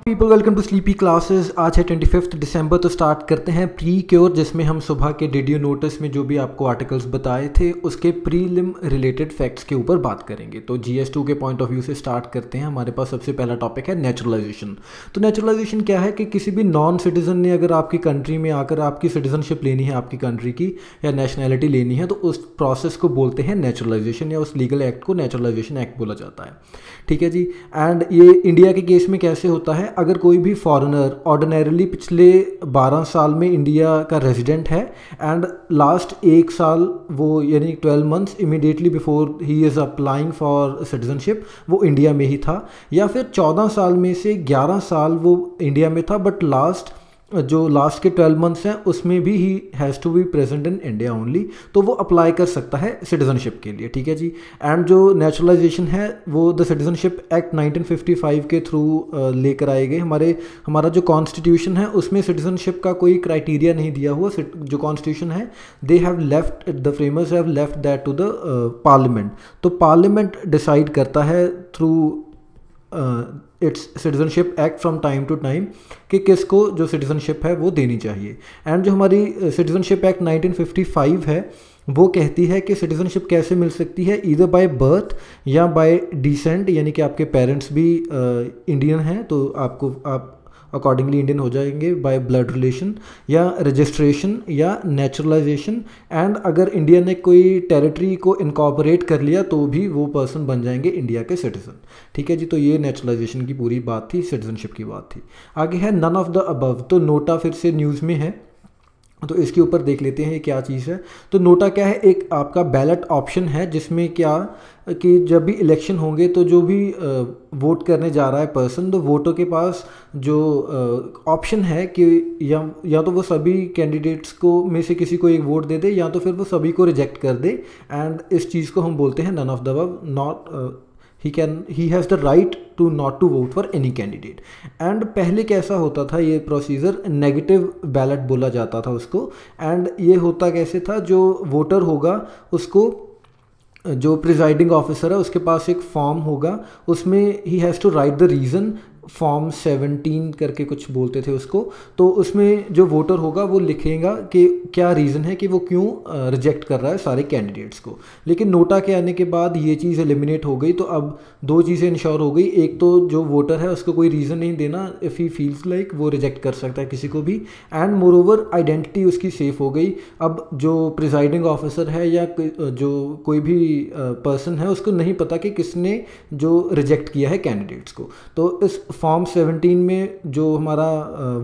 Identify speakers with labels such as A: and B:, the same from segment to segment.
A: People welcome to sleepy classes. आज है 25 दिसंबर। तो स्टार्ट करते हैं प्री क्योर, जिसमें हम सुबह के रेडियो नोटिस में जो भी आपको आर्टिकल्स बताए थे उसके प्रीलिम रिलेटेड फैक्ट्स के ऊपर बात करेंगे। तो GS2 के पॉइंट ऑफ व्यू से स्टार्ट करते हैं। हमारे पास सबसे पहला टॉपिक है नेचुरलाइजेशन। तो नेचुरलाइजेशन क्या है कि किसी भी नॉन सिटीजन ने अगर आपकी कंट्री में आकर आपकी सिटीजनशिप लेनी है, आपकी कंट्री की या नेशनैलिटी लेनी है, तो उस प्रोसेस को बोलते हैं नेचुरलाइजेशन, या उस लीगल एक्ट को नेचुरलाइजेशन एक्ट बोला जाता है। ठीक है जी। एंड ये इंडिया के केस में कैसे होता है, अगर कोई भी फॉरेनर ऑर्डिनरीली पिछले 12 साल में इंडिया का रेजिडेंट है एंड लास्ट 1 साल वो यानी 12 months immediately before he is applying for citizenship वो इंडिया में ही था, या फिर 14 साल में से 11 साल वो इंडिया में था बट लास्ट के 12 मंथ्स हैं उसमें भी ही has to be present in India only, तो वो अप्लाई कर सकता है सिटीजनशिप के लिए। ठीक है जी। एंड जो नेचुरलाइजेशन है वो द सिटीजनशिप एक्ट 1955 के थ्रू लेकर आए गए। हमारा जो कॉन्स्टिट्यूशन है उसमें सिटीजनशिप का कोई क्राइटेरिया नहीं दिया हुआ। जो कॉन्स्टिट्यूशन है they have left, the framers have left that to the parliament. तो पार्लियामेंट डिसाइड करता है through its citizenship act from time to time कि किसको जो सिटीजनशिप है वो देनी चाहिए। एंड जो हमारी सिटीजनशिप एक्ट 1955 है वो कहती है कि सिटीजनशिप कैसे मिल सकती है, ईदर बाय बर्थ या बाय डिसेंट, यानी कि आपके पेरेंट्स भी इंडियन हैं तो आप अकॉर्डिंगली इंडियन हो जाएंगे, बाय ब्लड रिलेशन या रजिस्ट्रेशन या नेचुरलाइजेशन। एंड अगर इंडिया ने कोई टेरिटरी को इनकॉर्पोरेट कर लिया तो भी वो पर्सन बन जाएंगे इंडिया के सिटीजन। ठीक है जी। तो ये नेचुरलाइजेशन की पूरी बात थी, सिटीजनशिप की बात थी। आगे है नन ऑफ द अबव। तो नोटा फिर से न्यूज़ में है तो इसके ऊपर देख लेते हैं ये क्या चीज़ है। तो नोटा क्या है, एक आपका बैलेट ऑप्शन है जिसमें क्या कि जब भी इलेक्शन होंगे तो जो भी वोट करने जा रहा है पर्सन, तो वोटर के पास जो ऑप्शन है कि या तो वो सभी कैंडिडेट्स को में से किसी को एक वोट दे दे या तो फिर वो सभी को रिजेक्ट कर दे। एंड इस चीज़ को हम बोलते हैं none of the above, not he has the right to not to vote for any candidate। And पहले कैसा होता था ये प्रोसीजर, नेगेटिव बैलेट बोला जाता था उसको। एंड ये होता कैसे था, जो वोटर होगा उसको जो प्रिजाइडिंग ऑफिसर है उसके पास एक फॉर्म होगा, उसमें ही has to write the reason, form 17 करके कुछ बोलते थे उसको। तो उसमें जो वोटर होगा वो लिखेगा कि क्या रीज़न है कि वो क्यों रिजेक्ट कर रहा है सारे कैंडिडेट्स को। लेकिन नोटा के आने के बाद ये चीज़ एलिमिनेट हो गई। तो अब 2 चीज़ें इंश्योर हो गई, एक तो जो वोटर है उसको कोई रीज़न नहीं देना, इफ़ ही फील्स लाइक वो रिजेक्ट कर सकता है किसी को भी। एंड मोर ओवर आइडेंटिटी उसकी सेफ हो गई। अब जो प्रिजाइडिंग ऑफिसर है या जो कोई भी पर्सन है उसको नहीं पता कि किसने जो रिजेक्ट किया है कैंडिडेट्स को। तो इस फॉर्म 17 में जो हमारा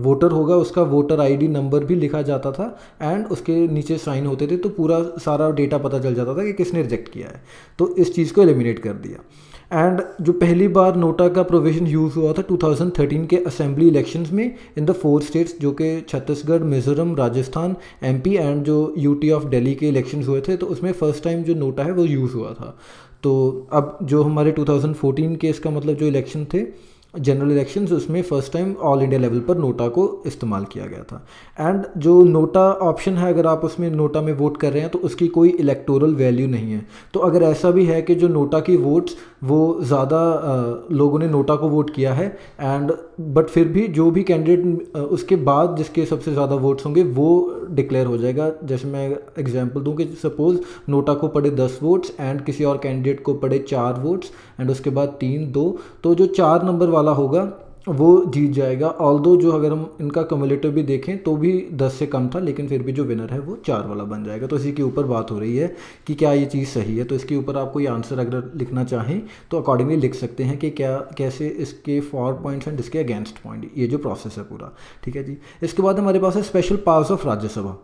A: वोटर होगा उसका वोटर आईडी नंबर भी लिखा जाता था एंड उसके नीचे साइन होते थे, तो पूरा सारा डेटा पता चल जाता था कि किसने रिजेक्ट किया है। तो इस चीज़ को एलिमिनेट कर दिया। एंड जो पहली बार नोटा का प्रोविजन यूज़ हुआ था 2013 के असेंबली इलेक्शंस में इन द 4 स्टेट्स, जो कि छत्तीसगढ़, मिजोरम, राजस्थान, MP एंड जो UT ऑफ दिल्ली के इलेक्शंस हुए थे। तो उसमें फर्स्ट टाइम जो नोटा है वो यूज़ हुआ था। तो अब जो हमारे 2014 के इसका मतलब जो इलेक्शन थे जनरल इलेक्शंस, उसमें first time all India level पर नोटा को इस्तेमाल किया गया था। एंड जो नोटा ऑप्शन है, अगर आप उसमें नोटा में वोट कर रहे हैं तो उसकी कोई इलेक्टोरल वैल्यू नहीं है। तो अगर ऐसा भी है कि जो नोटा की वोट्स वो ज़्यादा लोगों ने नोटा को वोट किया है एंड बट फिर भी जो भी कैंडिडेट उसके बाद जिसके सबसे ज़्यादा वोट्स होंगे वो डिक्लेयर हो जाएगा। जैसे मैं एग्जांपल दूं कि सपोज़ नोटा को पड़े 10 वोट्स एंड किसी और कैंडिडेट को पड़े 4 वोट्स एंड उसके बाद 3, 2, तो जो 4 नंबर वाला होगा वो जीत जाएगा। ऑल्दो जो अगर हम इनका क्यूमुलेटिव भी देखें तो भी 10 से कम था, लेकिन फिर भी जो विनर है वो 4 वाला बन जाएगा। तो इसी के ऊपर बात हो रही है कि क्या ये चीज़ सही है। तो इसके ऊपर आप कोई आंसर अगर लिखना चाहें तो अकॉर्डिंगली लिख सकते हैं कि क्या कैसे इसके फॉर पॉइंट्स एंड इसके अगेंस्ट पॉइंट, ये जो प्रोसेस है पूरा। ठीक है जी। इसके बाद हमारे पास है स्पेशल पावर्स ऑफ राज्यसभा।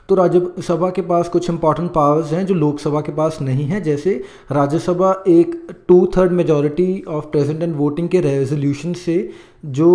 A: तो राज्यसभा के पास कुछ इंपॉर्टेंट पावर्स हैं जो लोकसभा के पास नहीं है। जैसे राज्यसभा एक 2/3 majority of present and voting के रेजोल्यूशन से जो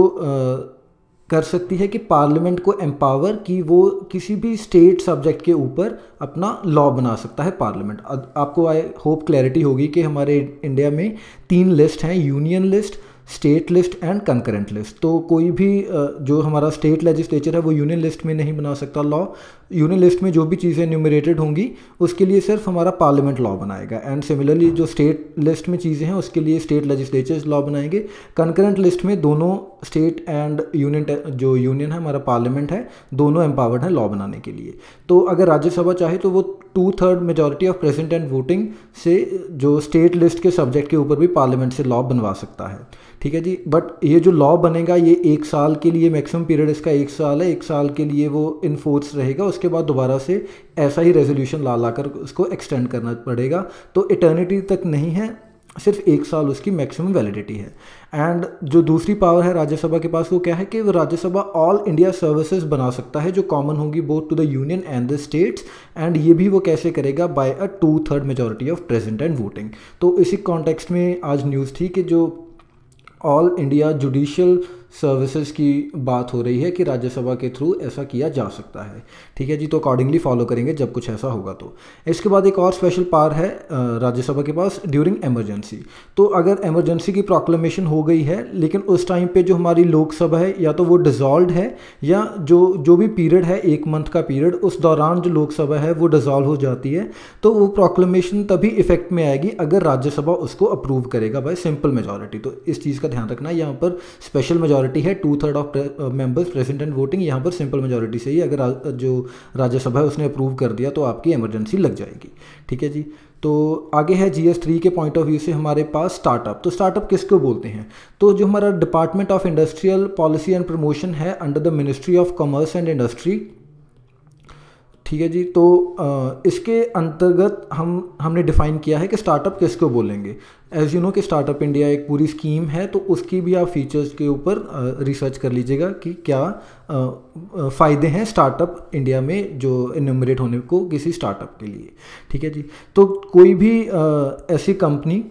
A: कर सकती है कि पार्लियामेंट को एम्पावर कि वो किसी भी स्टेट सब्जेक्ट के ऊपर अपना लॉ बना सकता है पार्लियामेंट। आपको आई होप क्लैरिटी होगी कि हमारे इंडिया में 3 लिस्ट हैं, union list, state list and concurrent list. तो कोई भी जो हमारा स्टेट लेजिस्लेचर है वो यूनियन लिस्ट में नहीं बना सकता लॉ। यूनियन लिस्ट में जो भी चीज़ें न्यूमरेटेड होंगी उसके लिए सिर्फ हमारा पार्लियामेंट लॉ बनाएगा। एंड सिमिलरली जो स्टेट लिस्ट में चीज़ें हैं उसके लिए स्टेट लेजिस्लेचर्स लॉ बनाएंगे। कंकरेंट लिस्ट में दोनों स्टेट एंड यूनियन, जो यूनियन है हमारा पार्लियामेंट है, दोनों एम्पावर्ड है लॉ बनाने के लिए। तो अगर राज्यसभा चाहे तो वो 2/3 majority of present and voting से जो स्टेट लिस्ट के सब्जेक्ट के ऊपर भी पार्लियामेंट से लॉ बनवा सकता है। ठीक है जी। बट ये जो लॉ बनेगा ये 1 साल के लिए, मैक्सिमम पीरियड इसका 1 साल है, 1 साल के लिए वो इन फोर्स रहेगा। उसके बाद दोबारा से ऐसा ही रेजोल्यूशन ला कर उसको एक्सटेंड करना पड़ेगा। तो इटर्निटी तक नहीं है, सिर्फ 1 साल उसकी मैक्सिमम वैलिडिटी है। एंड जो दूसरी पावर है राज्यसभा के पास वो क्या है कि वो राज्यसभा ऑल इंडिया सर्विसेज बना सकता है जो कॉमन होंगी both to the union and the states. And ये भी वो कैसे करेगा, by a 2/3 majority of present and voting. तो इसी कॉन्टेक्स्ट में आज न्यूज़ थी कि जो ऑल इंडिया जुडिशियल सर्विसेज की बात हो रही है कि राज्यसभा के थ्रू ऐसा किया जा सकता है। ठीक है जी। तो अकॉर्डिंगली फॉलो करेंगे जब कुछ ऐसा होगा तो। इसके बाद एक और स्पेशल पावर है राज्यसभा के पास ड्यूरिंग एमरजेंसी। तो अगर एमरजेंसी की प्रोक्लेमेशन हो गई है लेकिन उस टाइम पे जो हमारी लोकसभा है या तो वो डिज़ोल्व है या जो भी पीरियड है 1 मंथ का पीरियड, उस दौरान जो लोकसभा है वो डिज़ोल्व हो जाती है, तो वो प्रोक्लेमेशन तभी इफेक्ट में आएगी अगर राज्यसभा उसको अप्रूव करेगा बाय सिंपल मेजॉरिटी। तो इस चीज़ का ध्यान रखना, यहाँ पर स्पेशल मेजॉरिटी है 2/3 of members present and voting, यहाँ पर सिंपल मेजॉरिटी से ही अगर जो राज्यसभा है उसने अप्रूव कर दिया तो आपकी इमरजेंसी लग जाएगी। ठीक है जी। तो आगे है GS3 के पॉइंट ऑफ व्यू से हमारे पास स्टार्टअप। तो स्टार्टअप किसको बोलते हैं, तो जो हमारा department of industrial policy and promotion है under the ministry of commerce and industry. ठीक है जी। तो इसके अंतर्गत हमने डिफ़ाइन किया है कि स्टार्टअप किसको बोलेंगे। एज यू नो कि स्टार्टअप इंडिया एक पूरी स्कीम है, तो उसकी भी आप फीचर्स के ऊपर रिसर्च कर लीजिएगा कि क्या फ़ायदे हैं स्टार्टअप इंडिया में जो इन्यूमरेट होने को किसी स्टार्टअप के लिए। ठीक है जी। तो कोई भी ऐसी कंपनी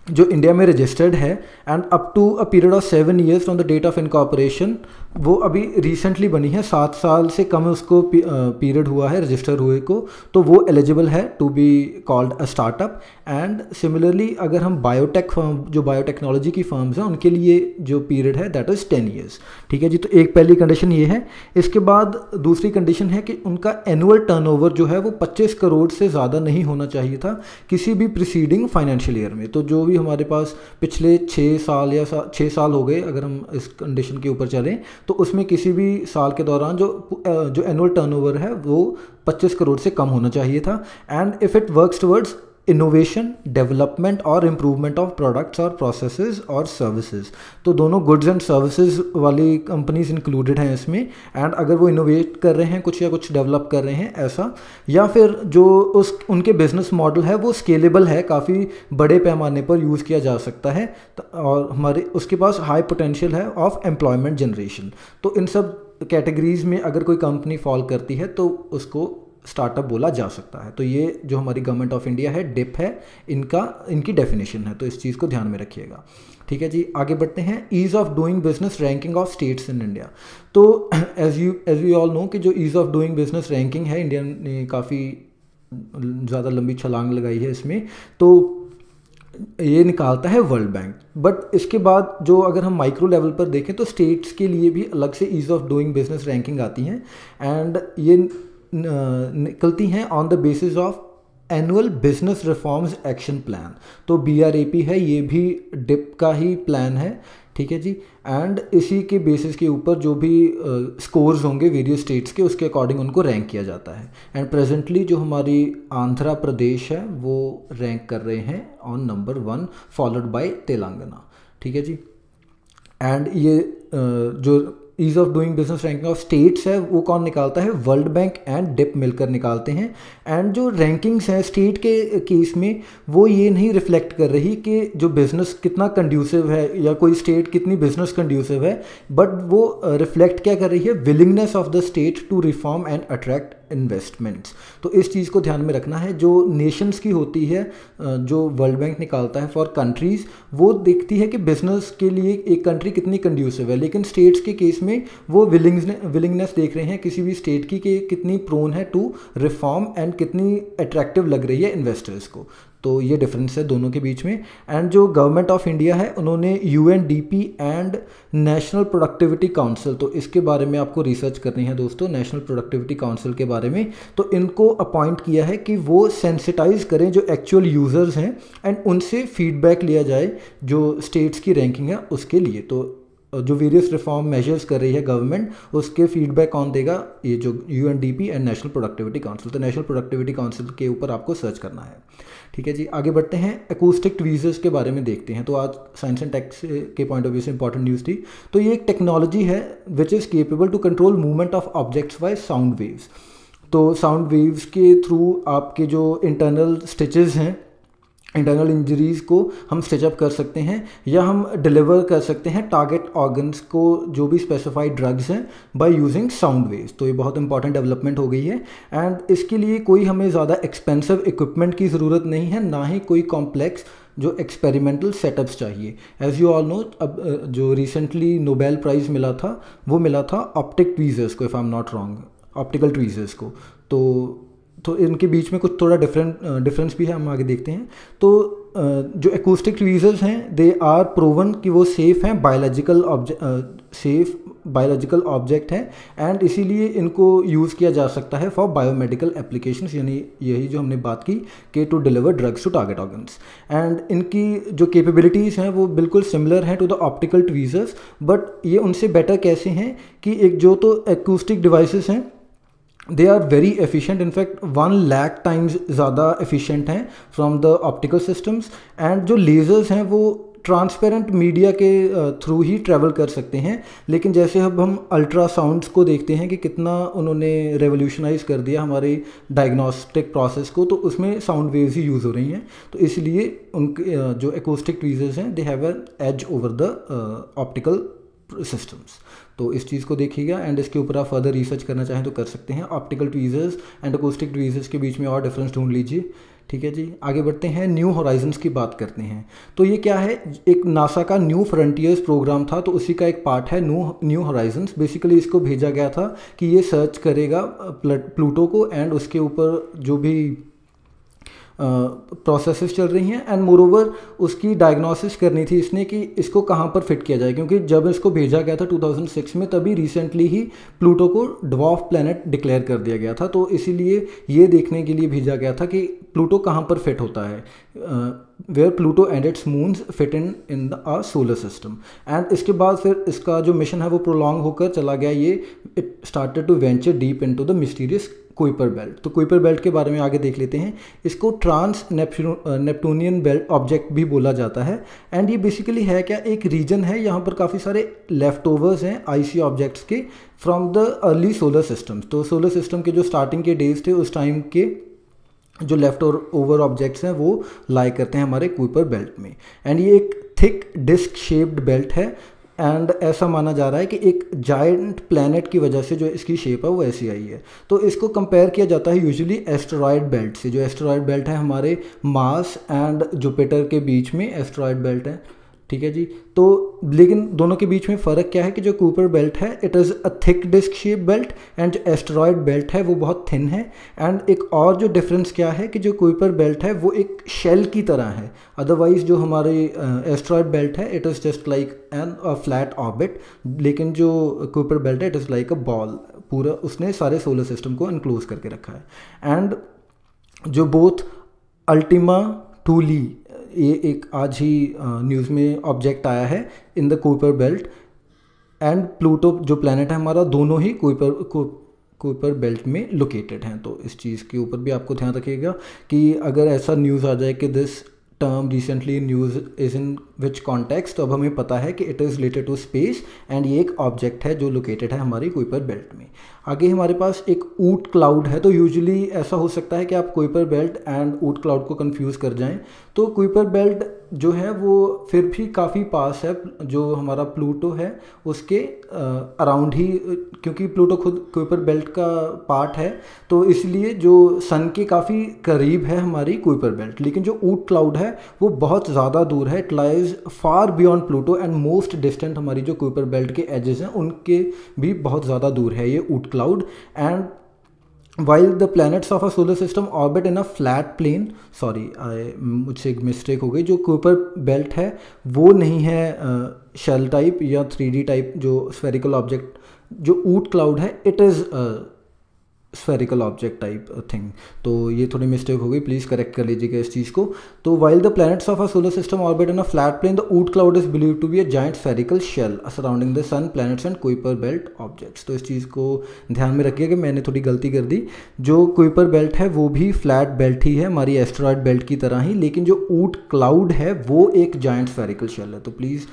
A: जो इंडिया में रजिस्टर्ड है and up to a period of 7 years from the date of incorporation, वो अभी रिसेंटली बनी है, 7 साल से कम उसको पीरियड हुआ है रजिस्टर हुए को, तो वो एलिजिबल है to be called a startup. And similarly अगर हम बायोटेक फर्म, जो बायोटेक्नोलॉजी की फर्म्स हैं, उनके लिए जो पीरियड है दैट इज़ 10 ईयर्स। ठीक है जी। तो एक पहली कंडीशन ये है। इसके बाद दूसरी कंडीशन है कि उनका एनुअल टर्नओवर जो है वो 25 करोड़ से ज़्यादा नहीं होना चाहिए था किसी भी प्रीसीडिंग फाइनेंशियल ईयर में। तो जो भी हमारे पास पिछले 6 साल या 6 साल हो गए अगर हम इस कंडीशन के ऊपर चलें, तो उसमें किसी भी साल के दौरान जो एनुअल टर्नओवर है वो 25 करोड़ से कम होना चाहिए था। And if it works towards innovation, development और इम्प्रूवमेंट ऑफ प्रोडक्ट्स और प्रोसेसेस और सर्विसेज, तो दोनों गुड्स एंड सर्विसेज वाली कंपनीज इंक्लूडेड हैं इसमें। एंड अगर वो इनोवेट कर रहे हैं कुछ या कुछ डेवलप कर रहे हैं ऐसा, या फिर जो उनके बिजनेस मॉडल है वो स्केलेबल है, काफ़ी बड़े पैमाने पर यूज़ किया जा सकता है, और हमारे उसके पास हाई पोटेंशियल है ऑफ एम्प्लॉयमेंट जनरेशन। तो इन सब कैटेगरीज में अगर कोई कंपनी फॉल करती है तो उसको स्टार्टअप बोला जा सकता है। तो ये जो हमारी गवर्नमेंट ऑफ इंडिया है डिप है, इनकी डेफिनेशन है, तो इस चीज़ को ध्यान में रखिएगा। ठीक है जी। आगे बढ़ते हैं। Ease of doing business ranking of states in India. तो एज वी ऑल नो कि जो ease of doing business ranking है, इंडिया ने काफ़ी ज़्यादा लंबी छलांग लगाई है इसमें, तो ये निकालता है वर्ल्ड बैंक। बट इसके बाद जो अगर हम माइक्रो लेवल पर देखें तो स्टेट्स के लिए भी अलग से ease of doing business ranking आती हैं, एंड ये निकलती हैं on the basis of annual business reforms action plan. तो BRAP है, ये भी डिप का ही प्लान है। ठीक है जी। एंड इसी के बेसिस के ऊपर जो भी स्कोर्स होंगे वेरियस स्टेट्स के, उसके अकॉर्डिंग उनको रैंक किया जाता है। एंड प्रेजेंटली जो हमारी आंध्र प्रदेश है वो रैंक कर रहे हैं on number 1 followed by Telangana. ठीक है जी। एंड ये जो ease of doing business ranking of states है वो कौन निकालता है, वर्ल्ड बैंक एंड डिप मिलकर निकालते हैं। एंड जो रैंकिंग्स हैं स्टेट के केस में वो ये नहीं रिफ्लेक्ट कर रही कि जो बिज़नेस कितना कंड्यूसिव है या कोई स्टेट कितनी बिजनेस कंड्यूसिव है, बट वो रिफ्लेक्ट क्या कर रही है, willingness of the state to reform and attract investments. तो इस चीज़ को ध्यान में रखना है। जो नेशंस की होती है, जो वर्ल्ड बैंक निकालता है फॉर कंट्रीज़, वो देखती है कि बिजनेस के लिए एक कंट्री कितनी कंड्यूसिव है, लेकिन स्टेट्स के केस में वो विलिंगनेस देख रहे हैं किसी भी स्टेट की कि कितनी प्रोन है टू रिफॉर्म एंड कितनी अट्रैक्टिव लग रही है इन्वेस्टर्स को। तो ये डिफरेंस है दोनों के बीच में। एंड जो गवर्नमेंट ऑफ इंडिया है उन्होंने UNDP and national productivity council, तो इसके बारे में आपको रिसर्च करनी है दोस्तों, नेशनल प्रोडक्टिविटी काउंसिल के बारे में। तो इनको अपॉइंट किया है कि वो सेंसिटाइज करें जो एक्चुअल यूज़र्स हैं एंड उनसे फीडबैक लिया जाए जो स्टेट्स की रैंकिंग है उसके लिए। तो जो वेरियस रिफॉर्म मेजर्स कर रही है गवर्नमेंट, उसके फीडबैक कौन देगा? ये जो UNDP and national productivity council. तो नेशनल प्रोडक्टिविटी काउंसिल के ऊपर आपको सर्च करना है। ठीक है जी, आगे बढ़ते हैं, एकूस्टिक ट्वीजर्स के बारे में देखते हैं। तो आज साइंस एंड टेक के पॉइंट ऑफ व्यू से इंपॉर्टेंट न्यूज़ थी। तो ये एक टेक्नोलॉजी है which is capable to control movement of objects by sound waves. तो साउंड वेव्स के थ्रू आपके जो इंटरनल स्टिचेस हैं, इंटरनल इंजरीज़ को हम स्टिचअप कर सकते हैं या हम डिलीवर कर सकते हैं टारगेट ऑर्गन्स को, जो भी स्पेसिफाइड ड्रग्स हैं, बाय यूजिंग साउंड वेव्स। तो ये बहुत इंपॉर्टेंट डेवलपमेंट हो गई है एंड इसके लिए कोई हमें ज़्यादा एक्सपेंसिव इक्विपमेंट की ज़रूरत नहीं है, ना ही कोई कॉम्प्लेक्स जो एक्सपेरिमेंटल सेटअप्स चाहिए। एज यू ऑल नो, अब जो रिसेंटली नोबेल प्राइज़ मिला था वो मिला था ऑप्टिक ट्वीजर्स को, if I am not wrong, optical tweezers को। तो इनके बीच में कुछ थोड़ा डिफरेंस भी है, हम आगे देखते हैं। तो जो एकूस्टिक ट्वीजर्स हैं दे आर प्रूवन कि वो सेफ़ हैं, बायोलॉजिकल ऑब्जेक्ट हैं एंड इसीलिए इनको यूज़ किया जा सकता है फॉर बायोमेडिकल एप्लीकेशंस, यानी यही जो हमने बात की कि to deliver drugs to target organs. And इनकी जो कैपेबिलिटीज़ हैं वो बिल्कुल सिमिलर हैं to the optical tweezers, but ये उनसे बेटर कैसे हैं कि एक जो तो एकूस्टिक डिवाइसेस हैं they are very efficient, in fact 1 lakh times ज़्यादा एफिशिएंट हैं from the optical systems. And जो लेज़र्स हैं वो ट्रांसपेरेंट मीडिया के थ्रू ही ट्रैवल कर सकते हैं, लेकिन जैसे अब हम अल्ट्रासाउंड्स को देखते हैं कि कितना उन्होंने रेवोल्यूशनाइज कर दिया हमारे डायग्नोस्टिक प्रोसेस को, तो उसमें साउंड वेव्स ही यूज़ हो रही हैं। तो इसलिए उनके जो एकूस्टिक ट्वीजर्स हैं they have an edge over the optical systems. तो इस चीज़ को देखिएगा एंड इसके ऊपर आप फर्दर रिसर्च करना चाहें तो कर सकते हैं। Optical tweezers and acoustic tweezers के बीच में और डिफरेंस ढूंढ लीजिए। ठीक है जी, आगे बढ़ते हैं, न्यू होराइजन्स की बात करते हैं। तो ये क्या है, एक नासा का न्यू फ्रंटियर्स प्रोग्राम था, तो उसी का एक पार्ट है न्यू होराइजन्स। बेसिकली इसको भेजा गया था कि ये सर्च करेगा प्लूटो को एंड उसके ऊपर जो भी प्रोसेसेस चल रही हैं एंड मोरोवर उसकी डायग्नोसिस करनी थी इसने कि इसको कहाँ पर फिट किया जाए, क्योंकि जब इसको भेजा गया था 2006 में तभी रिसेंटली ही प्लूटो को ड्वार्फ प्लैनेट डिक्लेयर कर दिया गया था। तो इसीलिए ये देखने के लिए भेजा गया था कि प्लूटो कहाँ पर फिट होता है, where Pluto and its moons fit in the solar system. And इसके बाद फिर इसका जो मिशन है वो प्रोलॉन्ग होकर चला गया, ये it started to venture deep into the mysterious Kuiper belt. तो कुइपर बेल्ट के बारे में आगे देख लेते हैं। इसको ट्रांस नेप्टूनियन बेल्ट ऑब्जेक्ट भी बोला जाता है एंड ये बेसिकली है क्या, एक रीजन है, यहाँ पर काफ़ी सारे लेफ्ट ओवर्स हैं आईसी ऑब्जेक्ट्स के from the early solar systems. तो सोलर सिस्टम के जो स्टार्टिंग के डेज थे उस टाइम के जो लेफ्ट ओवर ऑब्जेक्ट्स हैं वो लाई करते हैं हमारे कुइपर बेल्ट में। एंड ये एक थिक डिस्क शेप्ड बेल्ट है एंड ऐसा माना जा रहा है कि एक जायंट प्लैनेट की वजह से जो इसकी शेप है वो ऐसी आई है। तो इसको कंपेयर किया जाता है यूजुअली एस्टेरॉयड बेल्ट से। जो एस्टेरॉयड बेल्ट है हमारे मार्स एंड जुपिटर के बीच में एस्टेरॉयड बेल्ट है। ठीक है जी, तो लेकिन दोनों के बीच में फ़र्क क्या है कि जो कुइपर बेल्ट है it is a thick disc shape belt and जो एस्टेरॉयड बेल्ट है वो बहुत थिन है। एंड एक और जो डिफरेंस क्या है कि जो कुइपर बेल्ट है वो एक शेल की तरह है, अदरवाइज जो हमारे एस्टेरॉयड बेल्ट है it is just like an flat orbit, लेकिन जो कुइपर बेल्ट है it is like a ball, पूरा उसने सारे सोलर सिस्टम को इनक्लोज करके रखा है। एंड जो बोथ अल्टीमा टूली, ये एक आज ही न्यूज़ में ऑब्जेक्ट आया है in the Kuiper belt and Pluto जो प्लैनेट है हमारा, दोनों ही कुइपर बेल्ट में लोकेटेड हैं। तो इस चीज़ के ऊपर भी आपको ध्यान रखिएगा कि अगर ऐसा न्यूज़ आ जाए कि this term recently news is in which context, तो अब हमें पता है कि it is related to space and ये एक ऑब्जेक्ट है जो लोकेटेड है हमारी कुइपर बेल्ट में। आगे हमारे पास एक ऊट क्लाउड है। तो यूजुअली ऐसा हो सकता है कि आप कुइपर बेल्ट एंड ऊट क्लाउड को कंफ्यूज कर जाएं। तो कुइपर बेल्ट जो है वो फिर भी काफ़ी पास है जो हमारा प्लूटो है उसके अराउंड ही, क्योंकि प्लूटो खुद कुइपर बेल्ट का पार्ट है, तो इसलिए जो सन के काफ़ी करीब है हमारी कुइपर बेल्ट। लेकिन जो ऊट क्लाउड है वो बहुत ज़्यादा दूर है, it lies far beyond Pluto and most distant हमारी जो कुइपर बेल्ट के एजेस हैं उनके भी बहुत ज़्यादा दूर है ये ऊट cloud. And while the planets of our solar system orbit in a flat plane, मुझसे एक मिस्टेक हो गई, जो कुइपर बेल्ट है वो नहीं है शेल टाइप या 3D टाइप जो स्फेरिकल ऑब्जेक्ट, जो ऊट क्लाउड है it is spherical object type thing. तो ये थोड़ी मिस्टेक हो गई, प्लीज़ करेक्ट कर लीजिएगा इस चीज़ को। तो while the planets of a solar system orbit in a flat plane, the Oort cloud is believe to be a giant spherical shell surrounding the sun, planets and Kuiper belt objects. तो इस चीज़ को ध्यान में रखिए कि मैंने थोड़ी गलती कर दी। जो कुइपर बेल्ट है वो भी फ्लैट बेल्ट ही है हमारी एस्टेरॉयड बेल्ट की तरह ही, लेकिन जो ऊट क्लाउड है वो एक जाइंट स्फेरिकल शेल है। तो please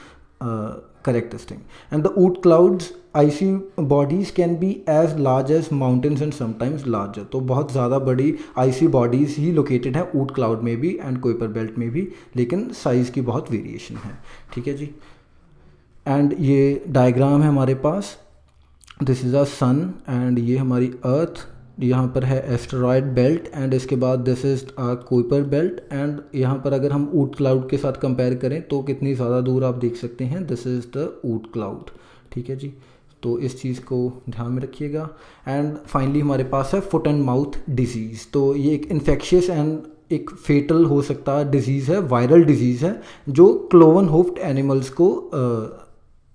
A: correct this thing. And the Oort clouds icy bodies can be as large as mountains and sometimes larger. तो बहुत ज़्यादा बड़ी icy bodies ही located है Oort cloud में भी and Kuiper belt में भी, लेकिन size की बहुत वेरिएशन है। ठीक है जी। एंड ये डायग्राम है हमारे पास, this is a sun and ये हमारी अर्थ, यहाँ पर है एस्टेरॉयड बेल्ट एंड इसके बाद this is Kuiper belt. And यहाँ पर अगर हम ऊट क्लाउड के साथ कंपेयर करें तो कितनी ज़्यादा दूर आप देख सकते हैं, this is the Oort cloud. ठीक है जी, तो इस चीज़ को ध्यान में रखिएगा। एंड फाइनली हमारे पास है फुट एंड माउथ डिजीज़। तो ये एक इन्फेक्शियस एंड एक फेटल हो सकता है डिजीज़ है, वायरल डिजीज़ है जो क्लोवन होफ्ड एनिमल्स को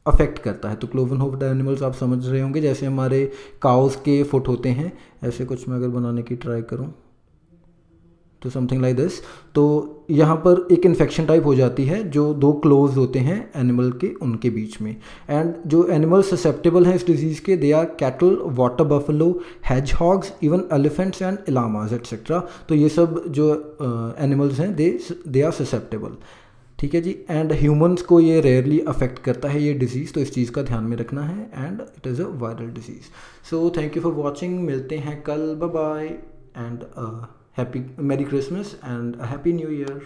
A: अफेक्ट करता है। तो क्लोवन होफ्ड एनिमल्स आप समझ रहे होंगे, जैसे हमारे काउस के फुट होते हैं, ऐसे कुछ मैं अगर बनाने की ट्राई करूं तो समथिंग लाइक दिस। तो यहाँ पर एक इन्फेक्शन टाइप हो जाती है जो दो क्लोव्स होते हैं एनिमल के उनके बीच में। एंड जो एनिमल ससेप्टेबल हैं इस डिजीज़ के, they are cattle, water buffalo, hedgehogs, even elephants and llamas etcetera. तो ये सब जो एनिमल्स हैं दे आर ससेप्टेबल। ठीक है जी। एंड ह्यूमंस को ये रेयरली अफेक्ट करता है ये डिजीज़, तो इस चीज़ का ध्यान में रखना है। And it is a viral disease. So thank you for watching, मिलते हैं कल, bye bye and happy merry Christmas and happy new year.